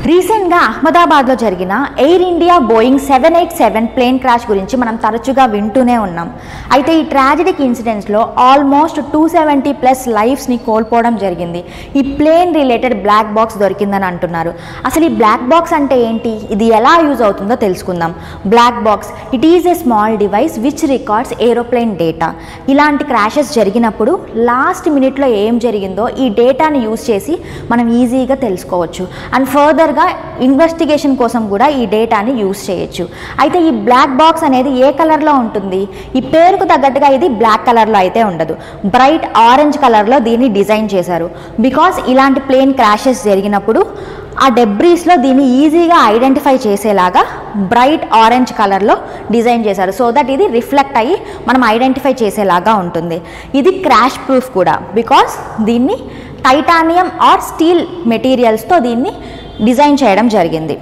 రీసెంట్గా అహ్మదాబాద్లో జరిగిన air India Boeing 787 plane crash గురించి మనం తరచుగా వింటూనే ఉన్నాం. అయితే ఈ ట్రాజెడిక్ ఇన్సిడెంట్స్లో ఆల్మోస్ట్ 270+ లైఫ్స్ని కోల్పోవడం జరిగింది. ఈ ప్లేన్ రిలేటెడ్ బ్లాక్ బాక్స్ దొరికిందని అంటున్నారు. అసలు ఈ బ్లాక్ బాక్స్ అంటే ఏంటి, ఇది ఎలా యూజ్ అవుతుందో తెలుసుకుందాం. Black box, it is a small device which records aeroplane data. ఇలాంటి క్రాషెస్ జరిగినప్పుడు లాస్ట్ మినిట్లో ఏం జరిగిందో ఈ డేటాని యూజ్ చేసి మనం ఈజీగా తెలుసుకోవచ్చు. అండ్ ఫర్దర్గా ఇన్వెస్టిగేషన్ కోసం కూడా ఈ డేటాని యూజ్ చేయొచ్చు. అయితే ఈ బ్లాక్ బాక్స్ అనేది ఏ కలర్లో ఉంటుంది? ఈ పేరుకు తగ్గట్టుగా ఇది బ్లాక్ కలర్లో అయితే ఉండదు, బ్రైట్ ఆరెంజ్ కలర్లో దీన్ని డిజైన్ చేశారు. బికాస్ ఇలాంటి ప్లేన్ క్రాషెస్ జరిగినప్పుడు ఆ డెబ్రీస్లో దీన్ని ఈజీగా ఐడెంటిఫై చేసేలాగా బ్రైట్ ఆరెంజ్ కలర్లో డిజైన్ చేశారు. సో దట్ ఇది రిఫ్లెక్ట్ అయ్యి మనం ఐడెంటిఫై చేసేలాగా ఉంటుంది. ఇది క్రాష్ ప్రూఫ్ కూడా, బికాస్ దీన్ని టైటానియం ఆర్ స్టీల్ మెటీరియల్స్తో దీన్ని డిజైన్ చేయడం జరిగింది.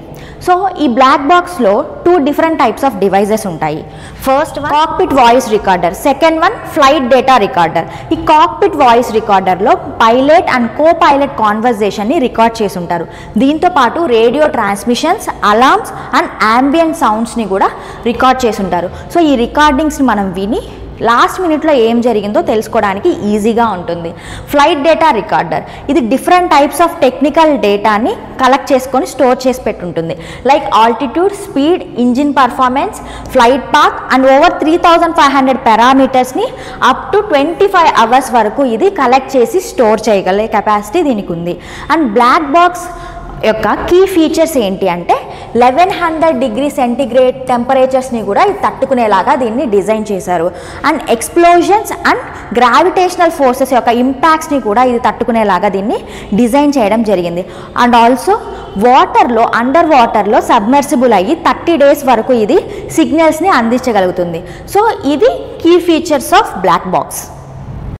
సో ఈ బ్లాక్ బాక్స్లో 2 డిఫరెంట్ టైప్స్ ఆఫ్ డివైజెస్ ఉంటాయి. First one cockpit voice recorder, second one flight data recorder. ఈ కాక్పిట్ వాయిస్ రికార్డర్లో పైలట్ అండ్ కో పైలట్ కాన్వర్జేషన్ని రికార్డ్ చేసి ఉంటారు. దీంతో పాటు radio transmissions, alarms and ambient సౌండ్స్ని కూడా రికార్డ్ చేసి ఉంటారు. సో ఈ రికార్డింగ్స్ని మనం విని లాస్ట్ మినిట్లో ఏం జరిగిందో తెలుసుకోవడానికి ఈజీగా ఉంటుంది. ఫ్లైట్ డేటా రికార్డర్, ఇది డిఫరెంట్ టైప్స్ ఆఫ్ టెక్నికల్ డేటాని కలెక్ట్ చేసుకొని స్టోర్ చేసి పెట్టుంటుంది. Like altitude, speed, engine performance, flight path and over 3500 పారామీటర్స్ని అప్ టు 25 అవర్స్ వరకు ఇది కలెక్ట్ చేసి స్టోర్ చేయగలిగే కెపాసిటీ దీనికి ఉంది. అండ్ బ్లాక్ బాక్స్ యొక్క కీ ఫీచర్స్ ఏంటి అంటే 1100 డిగ్రీ సెంటిగ్రేడ్ టెంపరేచర్స్ని కూడా ఇది తట్టుకునేలాగా దీన్ని డిజైన్ చేశారు. And explosions and gravitational forces యొక్క ఇంపాక్ట్స్ని కూడా ఇది తట్టుకునేలాగా దీన్ని డిజైన్ చేయడం జరిగింది. అండ్ ఆల్సో వాటర్లో, అండర్ వాటర్లో సబ్మెర్సిబుల్ అయ్యి 30 days వరకు ఇది సిగ్నల్స్ని అందించగలుగుతుంది. సో ఇది key features of black box.